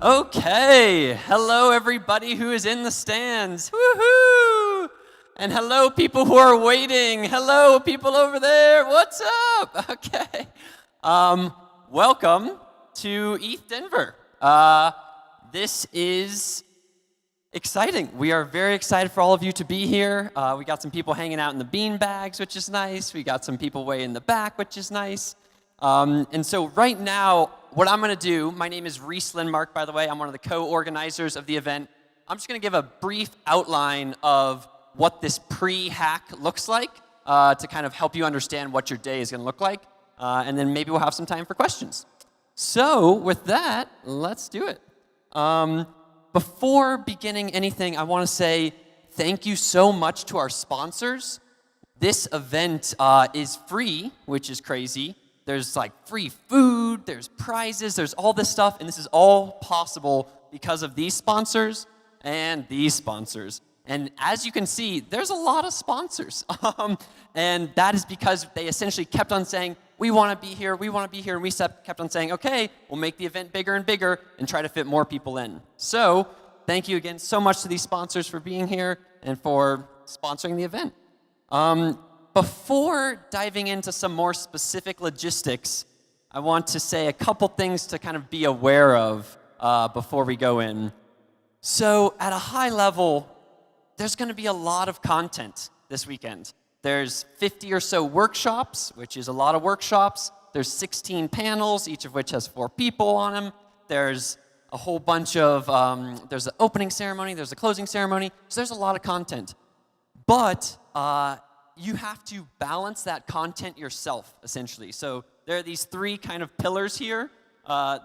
Okay, hello everybody who is in the stands. Woohoo! And hello people who are waiting. Hello people over there. What's up? Okay. Welcome to Eth Denver. This is exciting. We are very excited for all of you to be here. We got some people hanging out in the bean bags, which is nice. We got some people way in the back, which is nice. And so right now, what I'm going to do, my name is Reese Lindmark, by the way. I'm one of the co-organizers of the event. I'm just going to give a brief outline of what this pre-hack looks like to kind of help you understand what your day is going to look like. And then maybe we'll have some time for questions. So with that, let's do it. Before beginning anything, I want to say thank you so much to our sponsors. This event is free, which is crazy. There's like free food, there's prizes, there's all this stuff, and this is all possible because of these sponsors and these sponsors. And as you can see, there's a lot of sponsors. And that is because they essentially kept on saying, we want to be here, we want to be here, and we kept on saying, okay, we'll make the event bigger and bigger and try to fit more people in. So thank you again so much to these sponsors for being here and for sponsoring the event. Before diving into some more specific logistics, I want to say a couple things to kind of be aware of before we go in. So at a high level, there's going to be a lot of content this weekend. There's 50 or so workshops, which is a lot of workshops. There's 16 panels, each of which has 4 people on them. There's a whole bunch of, there's an opening ceremony, there's a closing ceremony, so there's a lot of content. But you have to balance that content yourself, essentially. So there are these 3 kind of pillars here.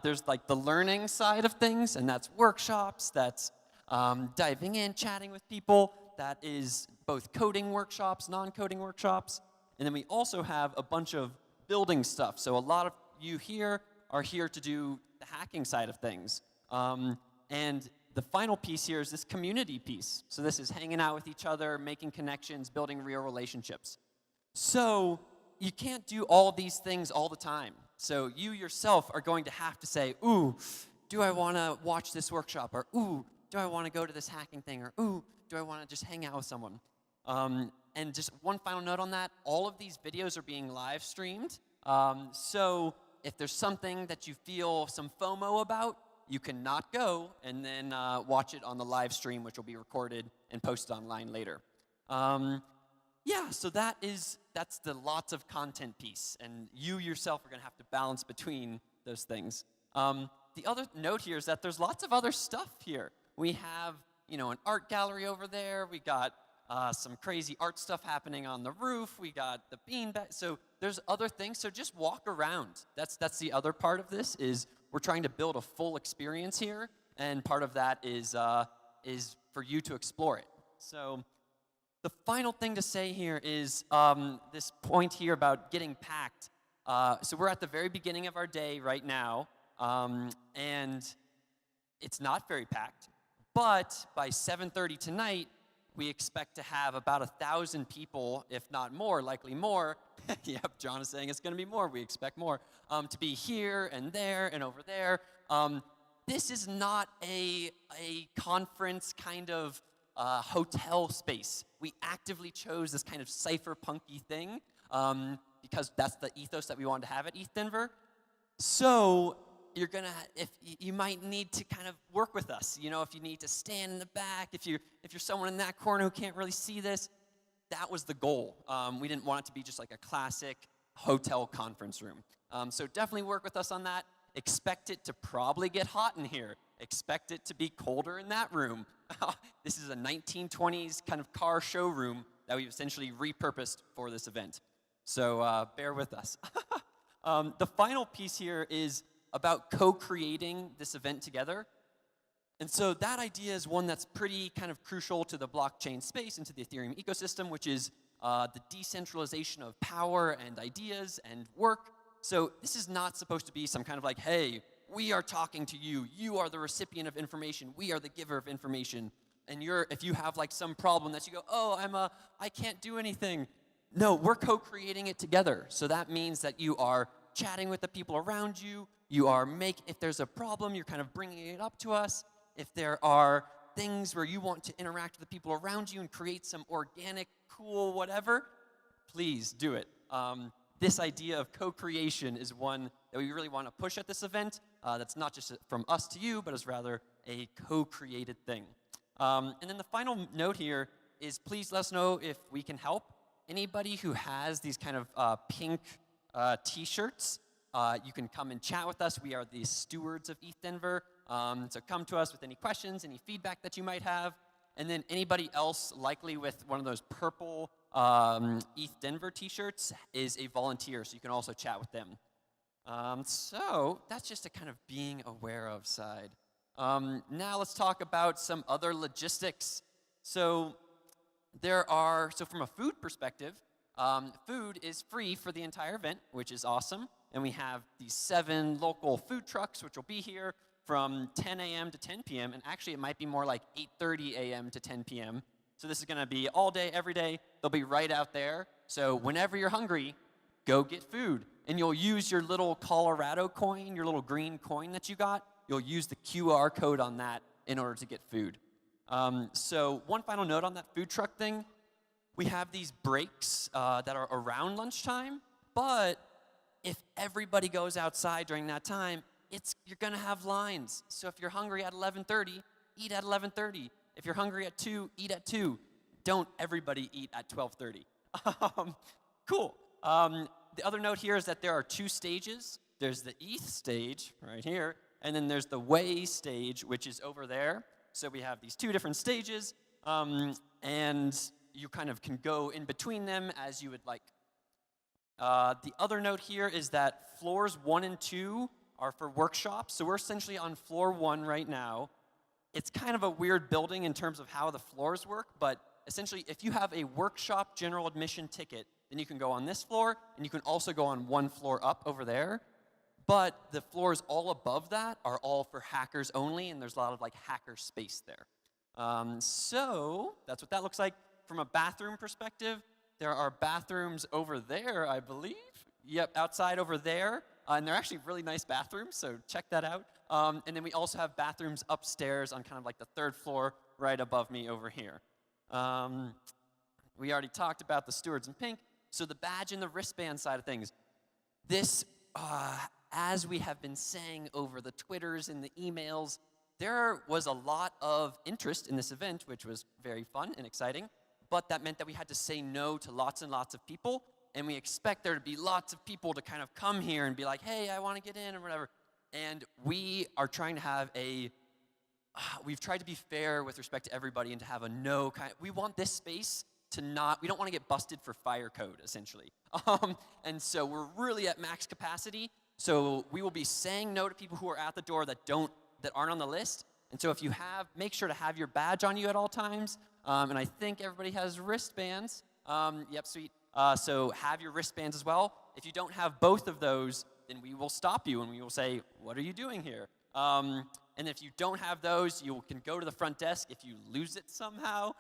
There's like the learning side of things, and that's workshops, that's diving in, chatting with people. That is both coding workshops, non-coding workshops. And then we also have a bunch of building stuff. So a lot of you here are here to do the hacking side of things. And the final piece here is this community piece. So this is hanging out with each other, making connections, building real relationships. So you can't do all these things all the time. So you yourself are going to have to say, ooh, do I want to watch this workshop? Or ooh, do I want to go to this hacking thing? Or ooh, do I want to just hang out with someone? And just one final note on that, all of these videos are being live streamed. So if there's something that you feel some FOMO about, you cannot go and then watch it on the live stream, which will be recorded and posted online later. Yeah, so that's the lots of content piece, and you yourself are going to have to balance between those things. The other note here is that there's lots of other stuff here. We have, an art gallery over there. We got some crazy art stuff happening on the roof. We got the beanbag. So there's other things. So just walk around. That's the other part of this is we're trying to build a full experience here, and part of that is for you to explore it. So the final thing to say here is this point here about getting packed. So we're at the very beginning of our day right now, and it's not very packed. But by 7:30 tonight, we expect to have about 1,000 people, if not more, likely more. Yep, John is saying it's going to be more. We expect more to be here and there and over there. This is not a conference kind of hotel space. We actively chose this kind of cypherpunky thing because that's the ethos that we wanted to have at Eth Denver. So you're gonna, if you might need to kind of work with us. If you need to stand in the back, if you're someone in that corner who can't really see this, that was the goal. We didn't want it to be just like a classic hotel conference room. So definitely work with us on that. Expect it to probably get hot in here. Expect it to be colder in that room. This is a 1920s kind of car showroom that we've essentially repurposed for this event. So bear with us. The final piece here is about co-creating this event together. And so that idea is one that's pretty kind of crucial to the blockchain space and to the Ethereum ecosystem, which is the decentralization of power and ideas and work. So this is not supposed to be some kind of like, hey, we are talking to you. You are the recipient of information. We are the giver of information. And if you have like some problem that you go, oh, I can't do anything. No, we're co-creating it together. So that means that you are chatting with the people around you. If there's a problem, you're kind of bringing it up to us. If there are things where you want to interact with the people around you and create some organic, cool whatever, please do it. This idea of co-creation is one that we really want to push at this event. That's not just from us to you, but is rather a co-created thing. And then the final note here is please let us know if we can help. Anybody who has these kind of pink T-shirts, you can come and chat with us. We are the stewards of Eth Denver. So come to us with any questions, any feedback that you might have. And then anybody else, likely with one of those purple Eth Denver T-shirts, is a volunteer, so you can also chat with them. So that's just a kind of being aware of side. Now let's talk about some other logistics. So from a food perspective, food is free for the entire event, which is awesome. And we have these 7 local food trucks, which will be here from 10 a.m. to 10 p.m. And actually, it might be more like 8:30 a.m. to 10 p.m. So this is going to be all day, every day. They'll be right out there. So whenever you're hungry, go get food. And you'll use your little Colorado coin, your little green coin that you got. You'll use the QR code on that in order to get food. So one final note on that food truck thing. We have these breaks that are around lunchtime. But if everybody goes outside during that time, you're going to have lines. So if you're hungry at 11:30, eat at 11:30. If you're hungry at 2, eat at 2. Don't everybody eat at 12:30. Cool. The other note here is that there are 2 stages. There's the ETH stage right here, and then there's the Way stage, which is over there. So we have these 2 different stages, and you kind of can go in between them as you would like. The other note here is that floors 1 and 2 are for workshops. So we're essentially on floor 1 right now. It's kind of a weird building in terms of how the floors work, but essentially if you have a workshop general admission ticket, then you can go on this floor, and you can also go on 1 floor up over there. But the floors all above that are all for hackers only, and there's a lot of hacker space there. So that's what that looks like. From a bathroom perspective, there are bathrooms over there, I believe. Yep, outside over there. And they're actually really nice bathrooms, so check that out. And then we also have bathrooms upstairs on kind of the 3rd floor right above me over here. We already talked about the stewards in pink. So the badge and the wristband side of things. This, as we have been saying over the Twitters and the emails, there was a lot of interest in this event, which was very fun and exciting. But that meant that we had to say no to lots and lots of people. And we expect there to be lots of people to kind of come here and be like, hey, I want to get in or whatever. And we are trying to have we've tried to be fair with respect to everybody and to have we want this space to we don't want to get busted for fire code, essentially. And so we're really at max capacity. So we will be saying no to people who are at the door that aren't on the list. And so if you make sure to have your badge on you at all times. And I think everybody has wristbands. Yep, sweet. So have your wristbands as well. If you don't have both of those, then we will stop you and we will say, what are you doing here? And if you don't have those, you can go to the front desk. If you lose it somehow,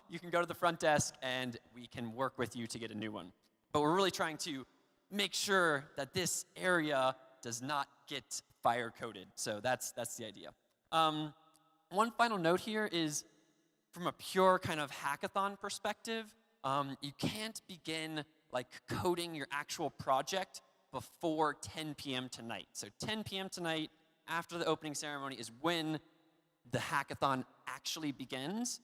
you can go to the front desk and we can work with you to get a new one. But we're really trying to make sure that this area does not get fire coded. So that's the idea. One final note here is from a pure kind of hackathon perspective, you can't begin coding your actual project before 10 p.m. tonight. So 10 p.m. tonight, after the opening ceremony, is when the hackathon actually begins.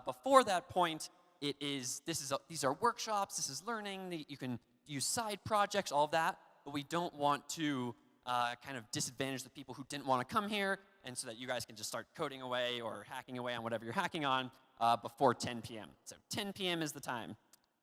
Before that point, these are workshops, this is learning, you can use side projects, all of that, but we don't want to kind of disadvantage the people who didn't want to come here, and so that you guys can just start coding away or hacking away on whatever you're hacking on before 10 p.m. So 10 p.m. is the time.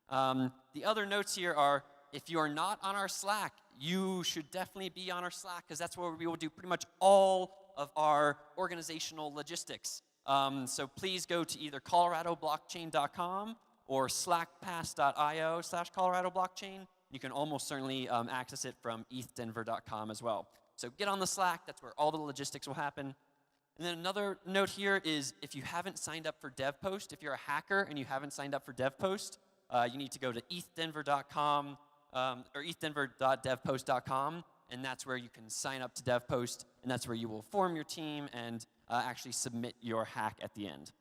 The other notes here are, if you are not on our Slack, you should definitely be on our Slack, because that's where we will do pretty much all of our organizational logistics. So please go to either coloradoblockchain.com or slackpass.io/coloradoblockchain. You can almost certainly access it from ETHDenver.com as well. So get on the Slack. That's where all the logistics will happen. And then another note here is, if you haven't signed up for DevPost, if you're a hacker and you haven't signed up for DevPost, you need to go to ETHDenver.com or ETHDenver.devpost.com, and that's where you can sign up to DevPost, and that's where you will form your team and actually submit your hack at the end.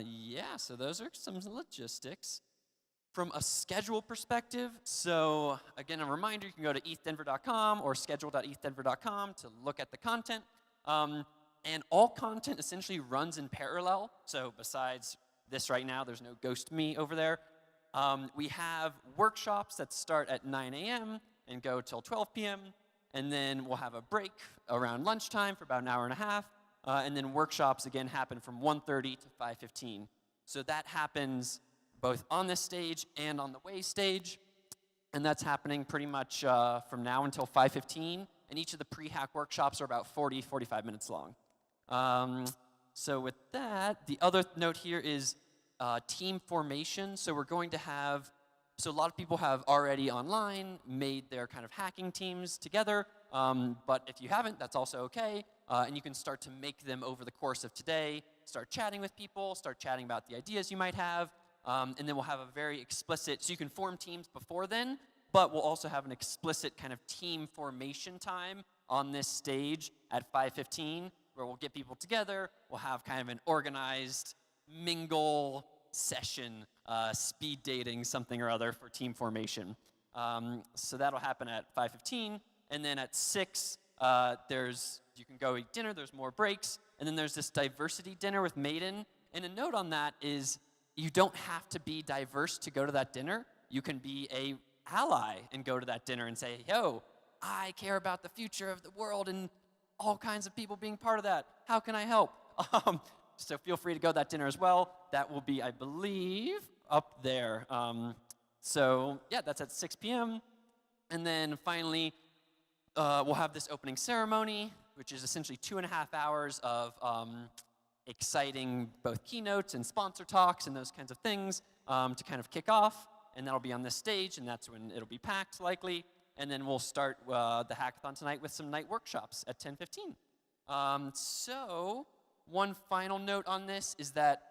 Yeah, so those are some logistics. From a schedule perspective, so again, a reminder, you can go to ETHDenver.com or schedule.ETHDenver.com to look at the content. And all content essentially runs in parallel. So besides this right now, there's no ghost me over there. We have workshops that start at 9 a.m. and go till 12 p.m. And then we'll have a break around lunchtime for about an hour and a half. And then workshops, again, happen from 1:30 to 5:15. So that happens both on this stage and on the way stage. And that's happening pretty much from now until 5:15. And each of the pre-hack workshops are about 45 minutes long. So with that, the other note here is team formation. So we're going to have, so a lot of people have already online made their kind of hacking teams together. But if you haven't, that's also okay. And you can start to make them over the course of today. Start chatting with people, start chatting about the ideas you might have. And then we'll have a very explicit, so you can form teams before then, but we'll also have an explicit kind of team formation time on this stage at 5:15, where we'll get people together. We'll have kind of an organized mingle session, speed dating, something or other for team formation. So that'll happen at 5:15, and then at 6, you can go eat dinner, there's more breaks, and then there's this diversity dinner with Maiden. And a note on that is, you don't have to be diverse to go to that dinner. You can be a ally and go to that dinner and say, yo, I care about the future of the world and all kinds of people being part of that. How can I help? So feel free to go to that dinner as well. That will be, I believe, up there. So yeah, that's at 6 p.m. And then finally, we'll have this opening ceremony, which is essentially 2.5 hours of exciting both keynotes and sponsor talks and those kinds of things to kind of kick off. And that'll be on this stage, and that's when it'll be packed likely. And then we'll start the hackathon tonight with some night workshops at 10:15. So one final note on this is that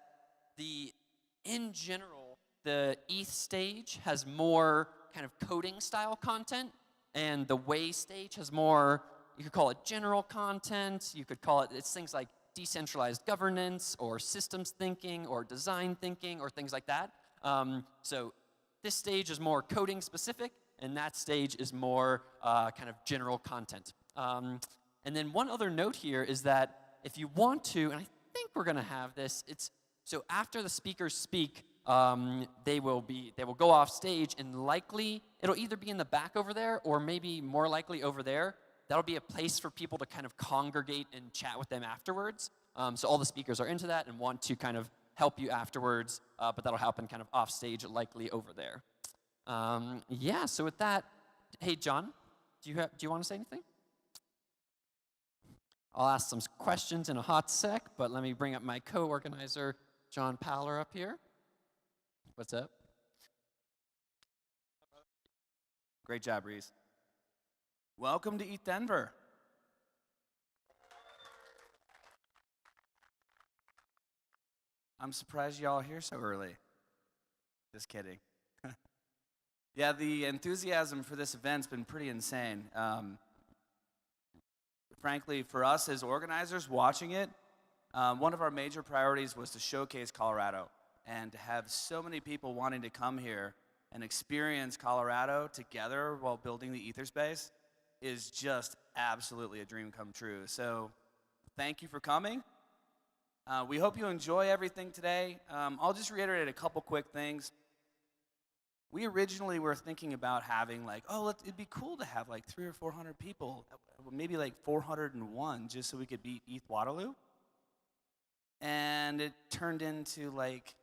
in general, the ETH stage has more kind of coding style content, and the Way stage has more, you could call it general content, you could call it's things like decentralized governance or systems thinking or design thinking or things like that. So this stage is more coding specific, and that stage is more kind of general content. And then one other note here is that if you want to, and I think we're going to have this, so after the speakers speak, they will go off stage, and likely it'll either be in the back over there or maybe more likely over there. That'll be a place for people to kind of congregate and chat with them afterwards. So all the speakers are into that and want to kind of help you afterwards, but that'll happen kind of off stage, likely over there. Yeah, so with that, hey, John, do you want to say anything? I'll ask some questions in a hot sec, but let me bring up my co-organizer, John Paller, up here. What's up? Great job, Reese. Welcome to Eth Denver. I'm surprised y'all are here so early. Just kidding. Yeah, the enthusiasm for this event's been pretty insane. Frankly, for us as organizers watching it, one of our major priorities was to showcase Colorado, and to have so many people wanting to come here and experience Colorado together while building the Etherspace is just absolutely a dream come true. So thank you for coming. We hope you enjoy everything today. I'll just reiterate a couple quick things. We originally were thinking about having it'd be cool to have like 300 or 400 people, maybe like 401, just so we could beat ETH Waterloo. And it turned into like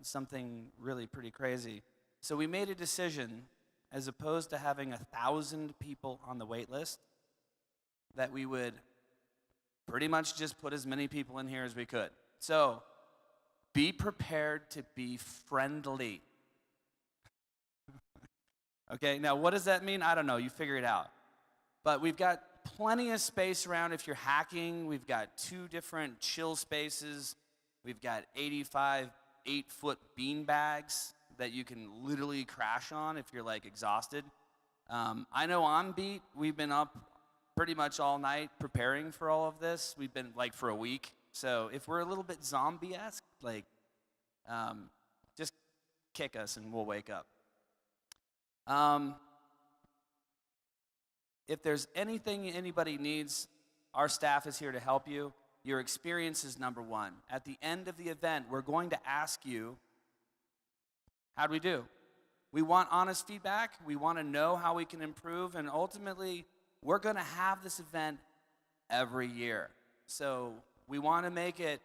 something really pretty crazy. So we made a decision, as opposed to having 1,000 people on the wait list, that we would pretty much just put as many people in here as we could. So be prepared to be friendly. Okay, now what does that mean? I don't know, you figure it out. But we've got plenty of space around if you're hacking. We've got 2 different chill spaces. We've got 85 8-foot bean bags that you can literally crash on if you're like exhausted. I know I'm beat. We've been up pretty much all night preparing for all of this. We've been like for a week. So if we're a little bit zombie-esque, like, just kick us and we'll wake up. If there's anything anybody needs, our staff is here to help you. Your experience is number one. At the end of the event, we're going to ask you, how'd we do? We want honest feedback. We want to know how we can improve. And ultimately, we're going to have this event every year. So we want to make it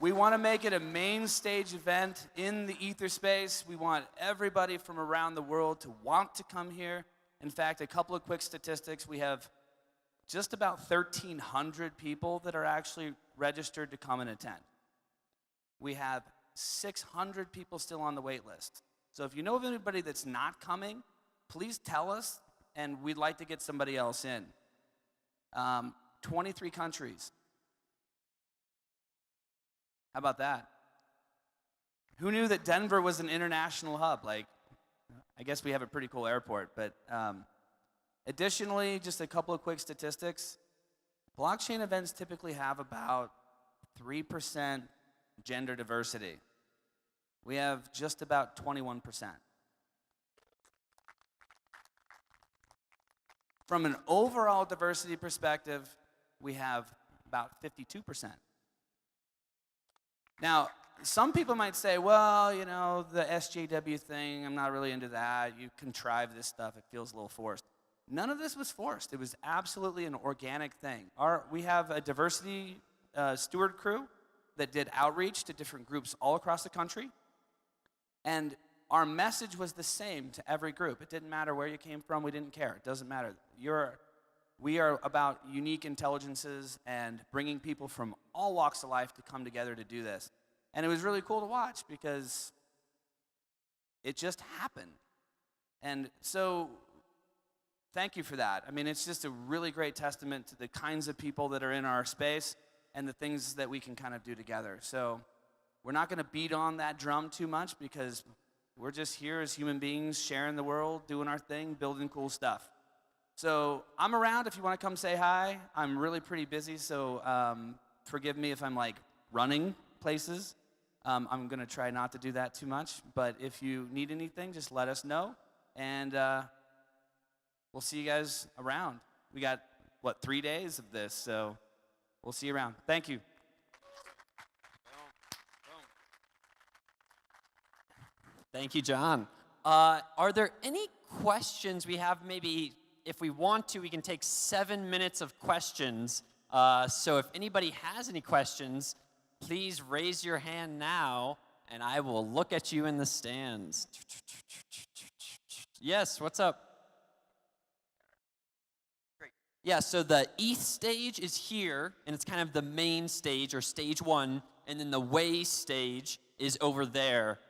a main stage event in the ether space. We want everybody from around the world to want to come here. In fact, a couple of quick statistics. We have just about 1,300 people that are actually registered to come and attend. We have 600 people still on the wait list. So if you know of anybody that's not coming, please tell us, and we'd like to get somebody else in. 23 countries. How about that? Who knew that Denver was an international hub? Like, I guess we have a pretty cool airport, but additionally, just a couple of quick statistics. Blockchain events typically have about 3% gender diversity. We have just about 21%. From an overall diversity perspective, we have about 52%. Now, some people might say, well, you know, the SJW thing, I'm not really into that. You contrive this stuff. It feels a little forced. None of this was forced. It was absolutely an organic thing. We have a diversity steward crew that did outreach to different groups all across the country. And our message was the same to every group. It didn't matter where you came from. We didn't care. It doesn't matter. We are about unique intelligences and bringing people from all walks of life to come together to do this. And it was really cool to watch because it just happened. And so thank you for that. I mean, it's just a really great testament to the kinds of people that are in our space and the things that we can kind of do together. So we're not going to beat on that drum too much because we're just here as human beings, sharing the world, doing our thing, building cool stuff. So I'm around if you want to come say hi. I'm really pretty busy, so forgive me if I'm like running places. I'm going to try not to do that too much. But if you need anything, just let us know. And we'll see you guys around. We got, 3 days of this, so we'll see you around. Thank you. Thank you, John. Are there any questions we have? Maybe if we want to, we can take 7 minutes of questions. So if anybody has any questions, please raise your hand now, and I will look at you in the stands. Yes, what's up? Great. Yeah, so the ETH stage is here, and it's kind of the main stage, or stage 1, and then the way stage is over there,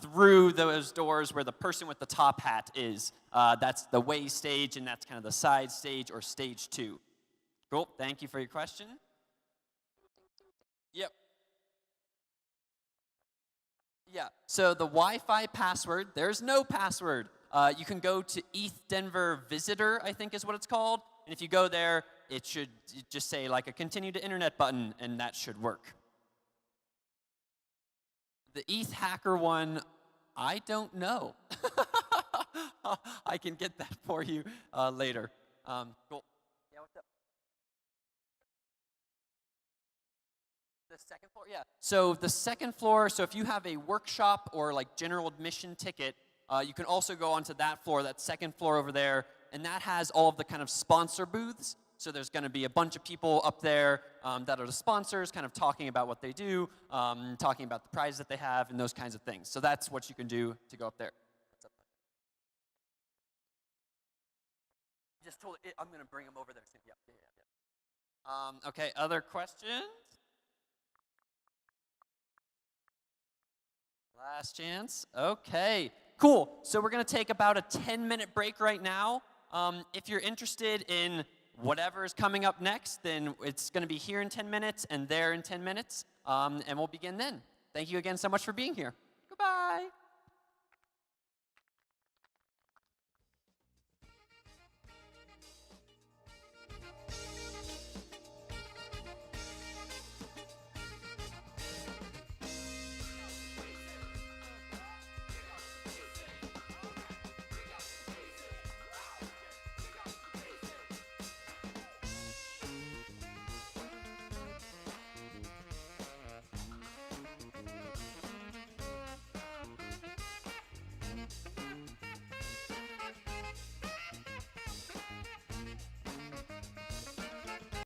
through those doors where the person with the top hat is. That's the way stage, and that's kind of the side stage, or stage 2. Cool, thank you for your question. Yep. Yeah, so the Wi-Fi password, there's no password. You can go to ETHDenver Visitor, I think is what it's called. And if you go there, it should just say like a continue to internet button, and that should work. The ETH hacker one, I don't know. I can get that for you later. Cool. Yeah, what's up? The second floor? Yeah. So the second floor, so if you have a workshop or like general admission ticket, you can also go onto that floor, that second floor over there, and that has all of the kind of sponsor booths. So there's going to be a bunch of people up there that are the sponsors, kind of talking about what they do, talking about the prizes that they have, and those kinds of things. So that's what you can do to go up there. Just told it, I'm going to bring them over there. Yeah. Okay, other questions? Last chance. Okay, cool. So we're going to take about a 10-minute break right now. If you're interested in whatever is coming up next, then it's going to be here in 10 minutes and there in 10 minutes, and we'll begin then. Thank you again so much for being here.